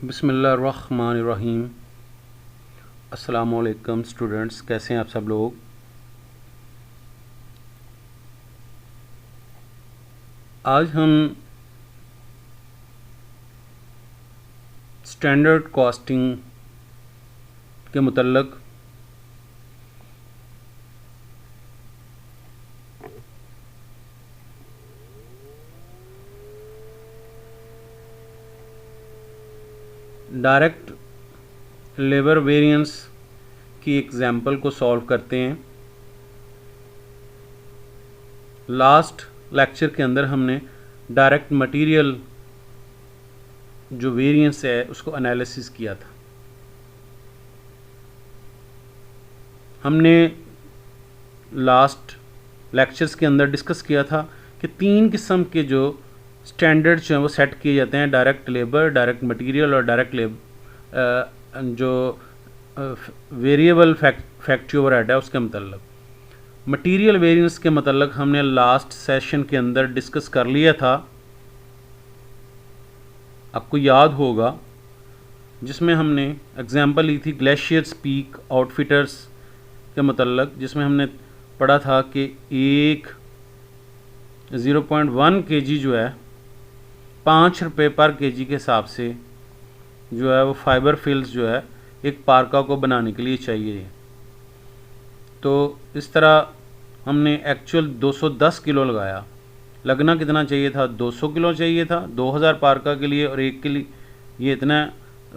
बिस्मिल्लाहिर्रहमानिर्रहीम। अस्सलामुअलैकुम स्टूडेंट्स, कैसे हैं आप सब लोग। आज हम स्टैंडर्ड कॉस्टिंग के मुतल्लक डायरेक्ट लेबर वेरिएंस की एग्जाम्पल को सॉल्व करते हैं। लास्ट लेक्चर के अंदर हमने डायरेक्ट मटेरियल जो वेरिएंस है उसको एनालिसिस किया था। हमने लास्ट लेक्चर्स के अंदर डिस्कस किया था कि 3 किस्म के जो स्टैंडर्ड जो हैं वो सेट किए जाते हैं, डायरेक्ट लेबर, डायरेक्ट मटेरियल और डायरेक्ट जो वेरिएबल फैक्ट्री ओवरहेड है उसके मतलब। मटेरियल वेरिएंस के मतलब हमने लास्ट सेशन के अंदर डिस्कस कर लिया था, आपको याद होगा, जिसमें हमने एग्जांपल ली थी ग्लेशियर्स पीक आउटफिटर्स के मतलब, जिसमें हमने पढ़ा था कि एक 0.1 kg जो है 5 रुपये पर kg के हिसाब से जो है वो फाइबर फिल्स जो है एक पार्का को बनाने के लिए चाहिए। तो इस तरह हमने एक्चुअल 210 किलो लगाया, लगना कितना चाहिए था, 200 किलो चाहिए था 2000 पार्का के लिए, और एक के लिए ये इतना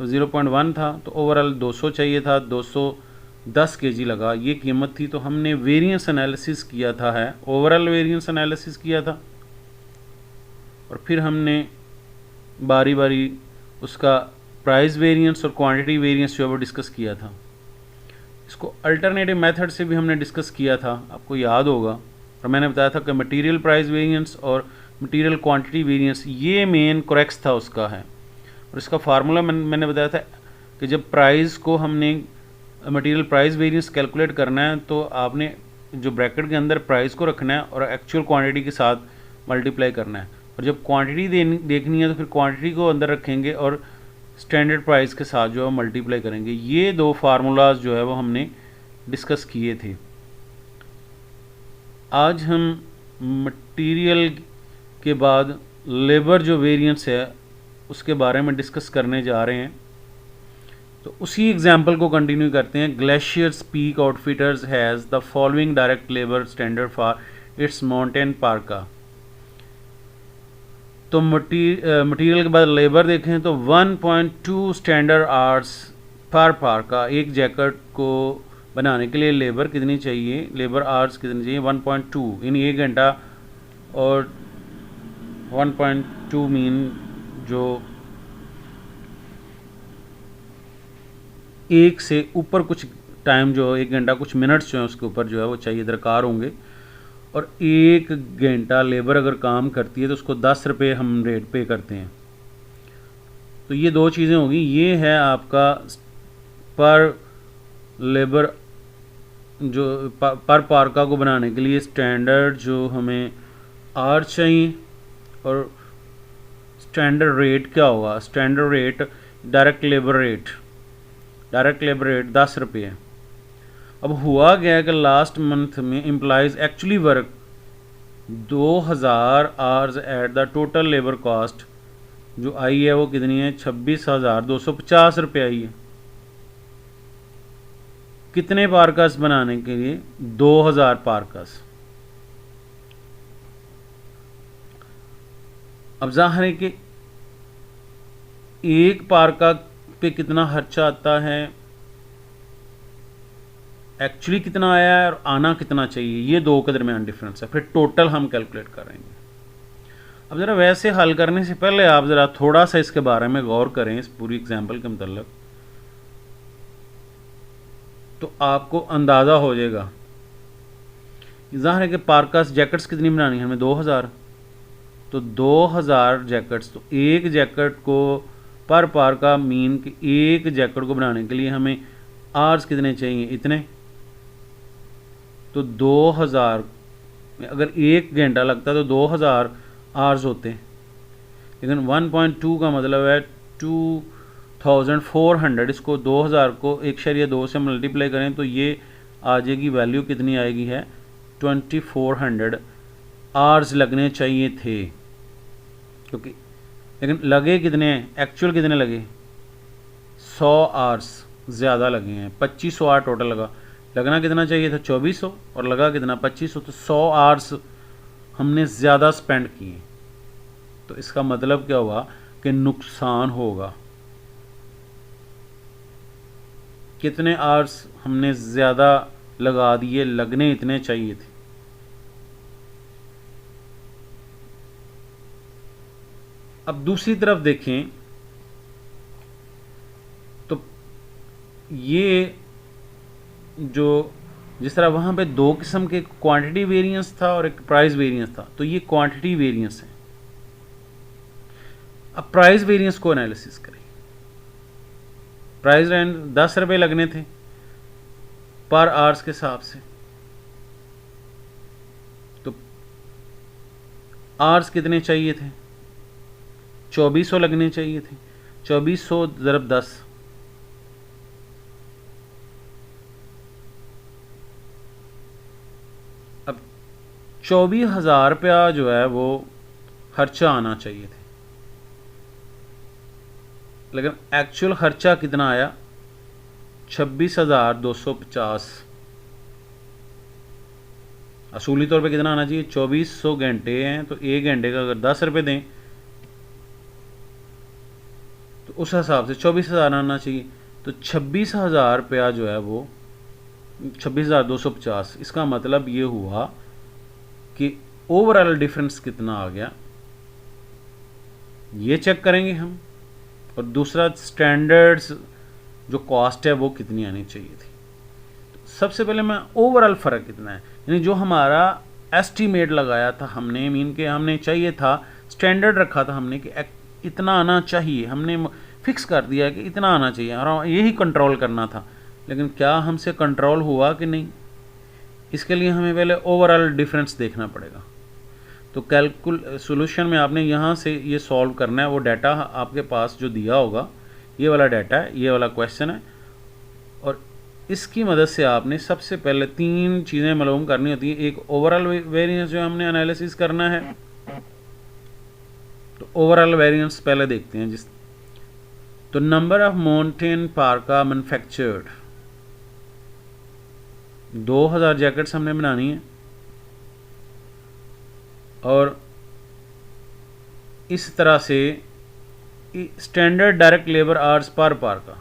0.1 था, तो ओवरऑल 200 चाहिए था, 210 kg लगा, ये कीमत थी। तो हमने वेरिएंस एनालिसिस किया था, है ओवरऑल वेरिएंस एनालिसिस किया था, और फिर हमने बारी बारी उसका प्राइस वेरिएंस और क्वांटिटी वेरिएंस जो है वो डिस्कस किया था। इसको अल्टरनेटिव मेथड से भी हमने डिस्कस किया था, आपको याद होगा, और मैंने बताया था कि मटेरियल प्राइस वेरिएंस और मटेरियल क्वांटिटी वेरिएंस ये मेन करेक्ट था उसका है। और इसका फार्मूला मैंने बताया था कि जब प्राइस को हमने मटेरियल प्राइस वेरिएंस कैलकुलेट करना है तो आपने जो ब्रैकेट के अंदर प्राइस को रखना है और एक्चुअल क्वांटिटी के साथ मल्टीप्लाई करना है, और जब क्वांटिटी देखनी है तो फिर क्वांटिटी को अंदर रखेंगे और स्टैंडर्ड प्राइस के साथ जो है मल्टीप्लाई करेंगे। ये 2 फार्मूलाज जो है वो हमने डिस्कस किए थे। आज हम मटेरियल के बाद लेबर जो वेरिएंस है उसके बारे में डिस्कस करने जा रहे हैं। तो उसी एग्जाम्पल को कंटिन्यू करते हैं। Glaciers peak outfitters has the following direct labour standard for its mountain पार्का। तो मटेरियल के बाद लेबर देखें तो 1.2 स्टैंडर्ड आवर्स पर पार्का, एक जैकेट को बनाने के लिए लेबर कितनी चाहिए, लेबर आवर्स कितनी चाहिए, 1.2 यानी 1 घंटा, और 1.2 मीन जो 1 से ऊपर कुछ टाइम जो 1 घंटा कुछ मिनट्स जो है उसके ऊपर जो है वो चाहिए, दरकार होंगे। और 1 घंटा लेबर अगर काम करती है तो उसको 10 रुपये हम रेट पे करते हैं। तो ये 2 चीज़ें होगी, ये है आपका पर लेबर जो पर पार्का को बनाने के लिए स्टैंडर्ड जो हमें आर चाहिए, और स्टैंडर्ड रेट क्या होगा, standard rate direct labour rate 10 रुपये। अब हुआ गया कि लास्ट मंथ में employees actually work 2000 hours at the total labour cost जो आई है वो कितनी है, 26,250 रुपये आई है। कितने पार्कास बनाने के लिए, 2000 पार्कास। अब जाहिर है कि एक पार्का पे कितना खर्चा आता है, एक्चुअली कितना आया है और आना कितना चाहिए, ये 2 के दरमियान डिफरेंस है। फिर टोटल हम कैलकुलेट करेंगे। अब ज़रा वैसे हल करने से पहले आप ज़रा थोड़ा सा इसके बारे में गौर करें, इस पूरी एग्जांपल के मतलब, तो आपको अंदाज़ा हो जाएगा। ज़ाहिर है कि पार्कास जैकेट्स कितनी बनानी है हमें, 2000, तो 2000 जैकेट्स, तो एक जैकेट को पर पार्का मीन कि एक जैकेट को बनाने के लिए हमें आवर्स कितने चाहिए, इतने। तो 2000 में अगर 1 घंटा लगता तो 2000 आवर्स होते, लेकिन 1.2 का मतलब है 2 1400, इसको 2000 को 1.2 से मल्टीप्लाई करें तो ये आ जाएगी वैल्यू कितनी आएगी है 2400 आवर्स लगने चाहिए थे, क्योंकि लेकिन लगे कितने, एक्चुअल कितने लगे 100 आवर्स ज़्यादा लगे हैं, 2500 आवर टोटल लगा। लगना कितना चाहिए था 2400 और लगा कितना 2500, तो 100 आवर्स हमने ज़्यादा स्पेंड किए। तो इसका मतलब क्या हुआ कि नुकसान होगा। कितने आवर्स हमने ज़्यादा लगा दिए, लगने इतने चाहिए थे। अब दूसरी तरफ देखें तो ये जो जिस तरह वहाँ पे दो किस्म के क्वांटिटी वेरिएंस था और एक प्राइस वेरिएंस था, तो ये क्वांटिटी वेरिएंस है। अब प्राइस वेरिएंस को एनालिसिस करें। प्राइस रेंज 10 रुपये लगने थे पर आवर्स के हिसाब से, तो आवर्स कितने चाहिए थे 2400 लगने चाहिए थे। 2400 ज़रब 10, अब 24,000 रुपया जो है वो खर्चा आना चाहिए थे, लेकिन एक्चुअल खर्चा कितना आया 26,250। असूली तौर पे कितना आना चाहिए 2400 घंटे हैं, तो एक घंटे का अगर 10 रुपये दें तो उस हिसाब से 24,000 आना चाहिए। तो 26,000 रुपया जो है वो 26,250। इसका मतलब ये हुआ कि ओवरऑल डिफरेंस कितना आ गया, ये चेक करेंगे हम। और दूसरा स्टैंडर्ड्स जो कॉस्ट है वो कितनी आनी चाहिए थी। तो सबसे पहले मैं ओवरऑल फ़र्क कितना है, यानी जो हमारा एस्टीमेट लगाया था हमने, मीन के हमने चाहिए था, स्टैंडर्ड रखा था हमने कि इतना आना चाहिए, हमने फिक्स कर दिया कि इतना आना चाहिए और यही कंट्रोल करना था। लेकिन क्या हमसे कंट्रोल हुआ कि नहीं, इसके लिए हमें पहले ओवरऑल डिफरेंस देखना पड़ेगा। तो सोल्यूशन में आपने यहाँ से ये सॉल्व करना है। वो डाटा आपके पास जो दिया होगा, ये वाला डाटा है, ये वाला क्वेश्चन है, और इसकी मदद से आपने सबसे पहले 3 चीज़ें मालूम करनी होती हैं। एक ओवरऑल वेरिएंस जो हमने एनालिसिस करना है, तो ओवरऑल वेरिएंस पहले देखते हैं। तो number of mountain पार्का manufactured, 2000 jackets हमने बनानी है, और इस तरह से standard direct labour hours per पार्का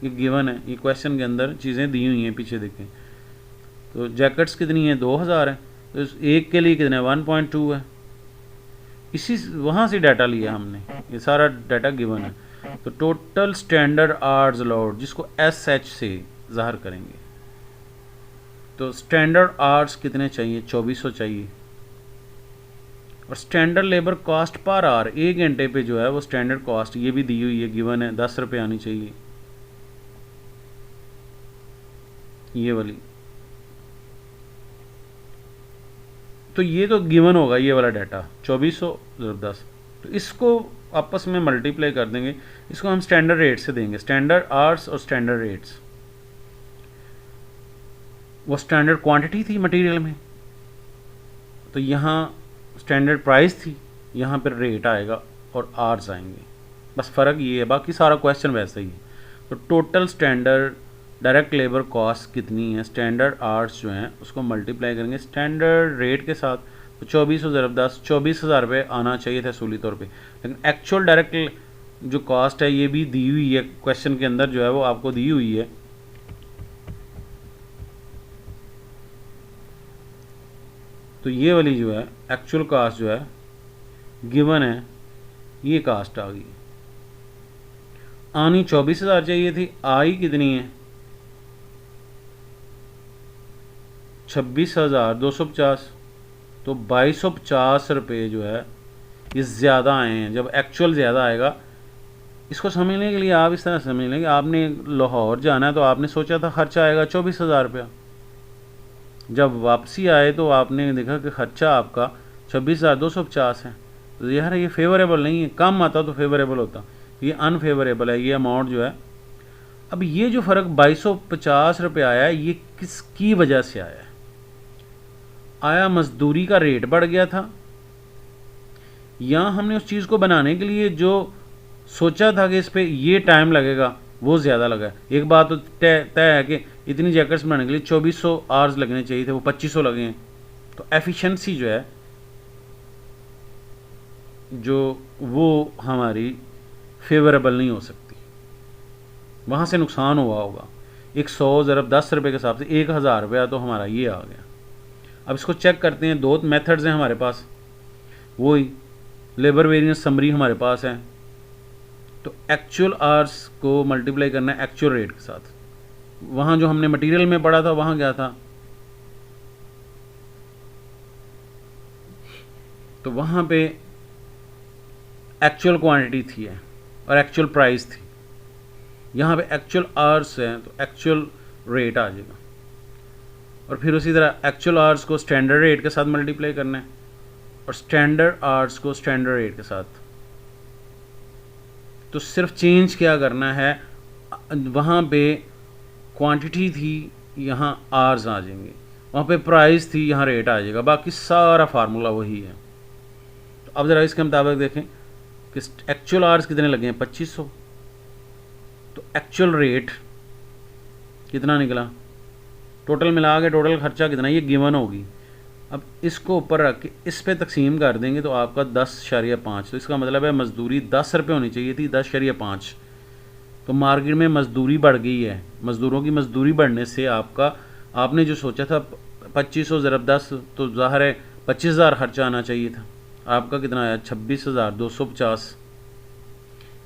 ये गिवन है। ये क्वेश्चन के अंदर चीज़ें दी हुई हैं, पीछे देखें। तो जैकेट्स कितनी है 2000 है, तो एक के लिए कितने 1.2 है। इसी वहाँ से डाटा लिया हमने, ये सारा डाटा गिवन है। तो टोटल स्टैंडर्ड आवर्स अलाउड, जिसको SH से ज़ाहिर करेंगे, तो स्टैंडर्ड आवर्स कितने चाहिए 2400 चाहिए। और standard labour cost per hour, एक घंटे पे जो है वो स्टैंडर्ड कॉस्ट ये भी दी हुई है, गिवन है 10 रुपये आनी चाहिए, ये वाली। तो ये तो गिवन होगा ये वाला डाटा 2400 ज़रब 10। तो इसको आपस में मल्टीप्लाई कर देंगे, इसको हम स्टैंडर्ड रेट से देंगे, स्टैंडर्ड आवर्स और स्टैंडर्ड रेट्स। वो स्टैंडर्ड क्वांटिटी थी मटेरियल में, तो यहाँ स्टैंडर्ड प्राइस थी, यहाँ पर रेट आएगा और आवर्स आएंगे। बस फ़र्क ये है, बाकी सारा क्वेश्चन वैसा ही है। तो total standard direct labour cost कितनी है, स्टैंडर्ड आवर्स जो हैं उसको मल्टीप्लाई करेंगे स्टैंडर्ड रेट के साथ। तो 2400 ज़रब 10, 24,000 रुपये आना चाहिए था असूली तौर पे, लेकिन एक्चुअल डायरेक्ट जो कॉस्ट है ये भी दी हुई है क्वेश्चन के अंदर, जो है वो आपको दी हुई है। तो ये वाली जो है एक्चुअल कास्ट जो है गिवन है, ये कास्ट आ गई। आनी 24,000 चाहिए थी, आई कितनी है 26,250। तो 2250 रुपये जो है ये ज़्यादा आए हैं। जब एक्चुअल ज़्यादा आएगा, इसको समझने के लिए आप इस तरह समझ लें कि आपने लाहौर जाना है, तो आपने सोचा था खर्चा आएगा 24,000 रुपया। जब वापसी आए तो आपने देखा कि खर्चा आपका 26,250 है। तो यार ये फेवरेबल नहीं है, कम आता तो फेवरेबल होता, ये अनफेवरेबल है, ये अमाउंट जो है। अब ये जो फ़र्क 2250 रुपये आया है, ये किसकी वजह से आया है? आया मजदूरी का रेट बढ़ गया था, या हमने उस चीज़ को बनाने के लिए जो सोचा था कि इस पर ये टाइम लगेगा वो ज़्यादा लगा। एक बात तो तय है कि इतनी जैकेट्स बनाने के लिए 2400 आवर्स लगने चाहिए थे, वो 2500 लगे हैं। तो एफिशिएंसी जो है जो वो हमारी फेवरेबल नहीं हो सकती, वहाँ से नुकसान हुआ होगा। 100 ज़रब 10 रुपये के हिसाब से 1000 रुपया तो हमारा ये आ गया। अब इसको चेक करते हैं, दो मेथड्स हैं हमारे पास, वही लेबर वेरिएंस समरी हमारे पास है। तो एक्चुअल आवर्स को मल्टीप्लाई करना है एक्चुअल रेट के साथ। वहाँ जो हमने मटेरियल में पढ़ा था वहाँ क्या था, तो वहाँ पे एक्चुअल क्वांटिटी थी है और एक्चुअल प्राइस थी। यहाँ पे एक्चुअल आवर्स है तो एक्चुअल रेट आ जाएगा। और फिर उसी तरह एक्चुअल आवर्स को स्टैंडर्ड रेट के साथ मल्टीप्लाई करना है और स्टैंडर्ड आवर्स को स्टैंडर्ड रेट के साथ। तो सिर्फ चेंज क्या करना है, वहाँ पे क्वांटिटी थी, यहाँ आवर्स आ जाएंगे, वहाँ पे प्राइस थी, यहाँ रेट आ जाएगा, बाकी सारा फार्मूला वही है। तो अब ज़रा इसके मुताबिक देखें कि एक्चुअल आवर्स कितने लगे हैं, 2500। तो एक्चुअल रेट कितना निकला, टोटल मिला के टोटल खर्चा कितना, ये गिवन होगी। अब इसको ऊपर रख के इस पे तकसीम कर देंगे तो आपका 10.5। तो इसका मतलब है मजदूरी 10 रुपये होनी चाहिए थी, 10.5। तो मार्केट में मजदूरी बढ़ गई है, मज़दूरों की मजदूरी बढ़ने से आपने जो सोचा था 2500 ज़रब 10, तो ज़ाहिर है 25,000 खर्चा आना चाहिए था। आपका कितना आया, 26,250।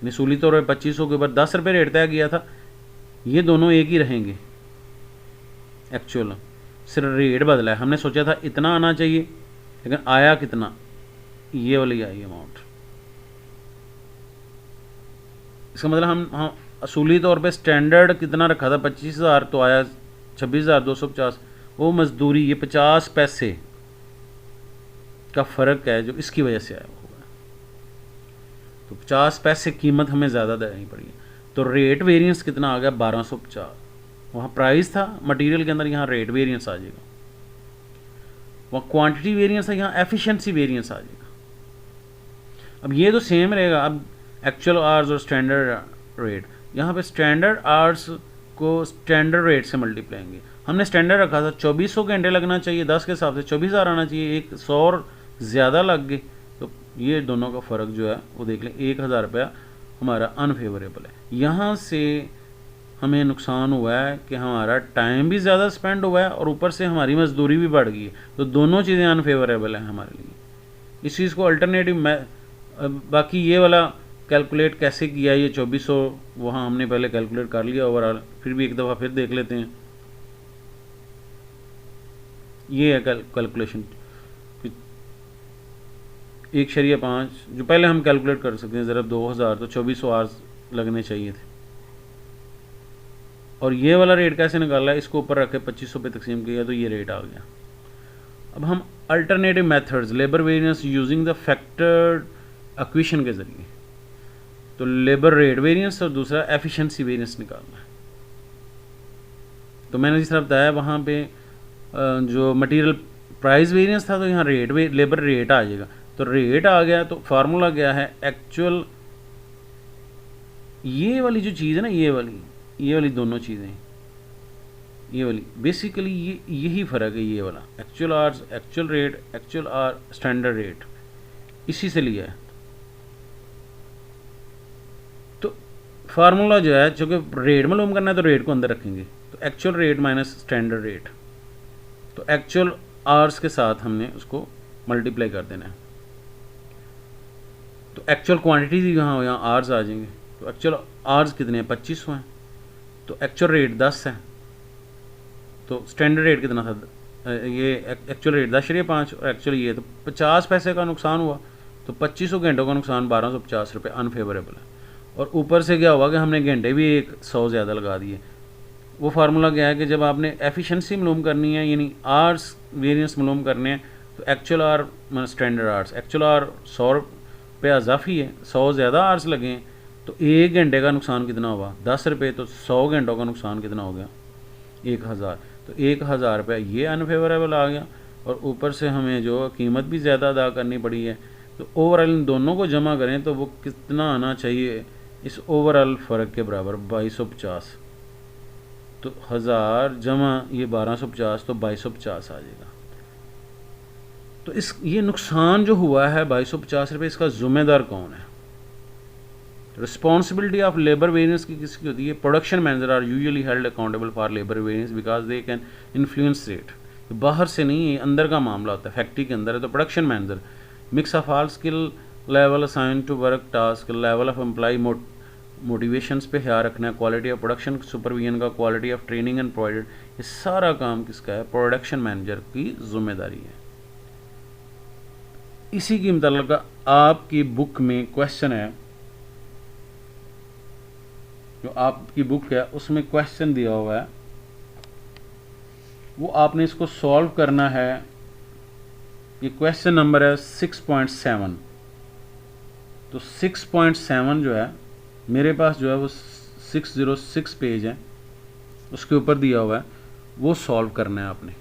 निसूली तौर पर 2500 के ऊपर 10 रुपये रेट तय किया था। ये दोनों एक ही रहेंगे, एक्चुअल सिर्फ रेट बदला है। हमने सोचा था इतना आना चाहिए, लेकिन आया कितना, ये वाली आई अमाउंट। इसका मतलब हम असूली तौर पे स्टैंडर्ड कितना रखा था, 25,000, तो आया 26,250। वो मजदूरी, ये 50 पैसे का फ़र्क है जो इसकी वजह से आया होगा। तो 50 पैसे कीमत हमें ज़्यादा देनी पड़ी। तो रेट वेरिएंस कितना आ गया, 1250। वहाँ प्राइस था मटेरियल के अंदर, यहाँ रेट वेरिएंस आ जाएगा। वहाँ क्वांटिटी वेरिएंस है, यहाँ एफिशिएंसी वेरिएंस आ जाएगा। अब ये तो सेम रहेगा। अब एक्चुअल आवर्स और स्टैंडर्ड रेट, यहाँ पे स्टैंडर्ड आवर्स को स्टैंडर्ड रेट से मल्टीप्लाएंगे। हमने स्टैंडर्ड रखा था 2400 घंटे लगना चाहिए, 10 के हिसाब से 24,000 आना चाहिए, 100 ज़्यादा लग गए। तो ये दोनों का फ़र्क जो है वो देख लें, 1000 रुपया हमारा अनफेवरेबल है। यहाँ से हमें नुकसान हुआ है कि हमारा टाइम भी ज़्यादा स्पेंड हुआ है और ऊपर से हमारी मजदूरी भी बढ़ गई है। तो दोनों चीज़ें अनफेवरेबल हैं हमारे लिए। इस चीज़ को अल्टरनेटिव बाकी ये वाला कैलकुलेट कैसे किया, ये 2400 वहाँ हमने पहले कैलकुलेट कर लिया ओवरऑल, फिर भी एक दफ़ा फिर देख लेते हैं। ये है कैलकुलेशन 1.5 जो पहले हम कैलकुलेट कर सकते हैं, ज़रब 2000, तो 2400 आवर्स लगने चाहिए थे। और ये वाला रेट कैसे निकाला है, इसको ऊपर रखे 2500 पे तकसीम किया तो ये रेट आ गया। अब हम alternative methods, labour variance using the factored equation के ज़रिए, तो लेबर रेट वेरिएंस और दूसरा एफिशिएंसी वेरिएंस निकालना है। तो मैंने जिस तरह बताया वहाँ पे जो मटेरियल प्राइस वेरिएंस था, तो यहाँ लेबर रेट आ जाएगा। तो रेट आ गया तो फार्मूला क्या है, एक्चुअल, ये वाली जो चीज़ है ना, ये वाली दोनों चीज़ें, ये वाली बेसिकली यही फ़र्क है। ये वाला actual hours, actual rate, actual or, standard rate, इसी से लिया है। तो फार्मूला जो है, चूँकि रेट मालूम करना है तो रेट को अंदर रखेंगे, तो actual rate minus standard rate. तो एक्चुअल आवर्स के साथ हमने उसको मल्टीप्लाई कर देना है। तो एक्चुअल क्वांटिटी यहाँ आवर्स आ जाएंगे। तो एक्चुअल आवर्स कितने हैं, 2500 हैं। तो एक्चुअल रेट 10 है। तो स्टैंडर्ड रेट कितना था, ये एक्चुअल रेट 10.5 और एक्चुअल ये, तो 50 पैसे का नुकसान हुआ। तो 2500 घंटों का नुकसान 1250 रुपये अनफेवरेबल है। और ऊपर से क्या हुआ कि हमने घंटे भी 100 ज़्यादा लगा दिए। वो फार्मूला क्या है कि जब आपने एफिशिएंसी मालूम करनी है, यानी आवर्स वेरिएंस मालूम करने हैं, तो actual or standard hours, actual or 100 रुपये इजाफी है, 100 ज़्यादा आवर्स लगे हैं, तो 1 घंटे का नुकसान कितना हुआ 10 रुपये, तो 100 घंटों का नुकसान कितना हो गया 1000। तो 1000 रुपये ये अनफेवरेबल आ गया, और ऊपर से हमें जो कीमत भी ज़्यादा अदा करनी पड़ी है। तो ओवरऑल इन दोनों को जमा करें तो वो कितना आना चाहिए इस ओवरऑल फ़र्क के बराबर 2250। तो 1000 जमा ये 1250, तो 2250 आ जाएगा। तो ये नुकसान जो हुआ है 2250 रुपये, इसका ज़िम्मेदार कौन है? रिस्पॉन्सिबिलिटी ऑफ लेबर वेरियंस की किसकी होती है? Production manager are usually held accountable for labour variance because they can influence rate. बाहर से नहीं, ये अंदर का मामला होता है, फैक्ट्री के अंदर है। तो production manager mix of all skill level assign to work task, level of employ motivations पे ख्याल रखना है, क्वालिटी ऑफ प्रोडक्शन सुपरविजन का, quality of training and provided, ये सारा काम किसका है? प्रोडक्शन मैनेजर की जिम्मेदारी है। इसी की मतलब आपकी बुक में क्वेश्चन है, जो आपकी बुक है उसमें क्वेश्चन दिया हुआ है, वो आपने इसको सॉल्व करना है। ये क्वेश्चन नंबर है 6.7। तो 6.7 जो है मेरे पास जो है वो 606 पेज है, उसके ऊपर दिया हुआ है, वो सॉल्व करना है आपने।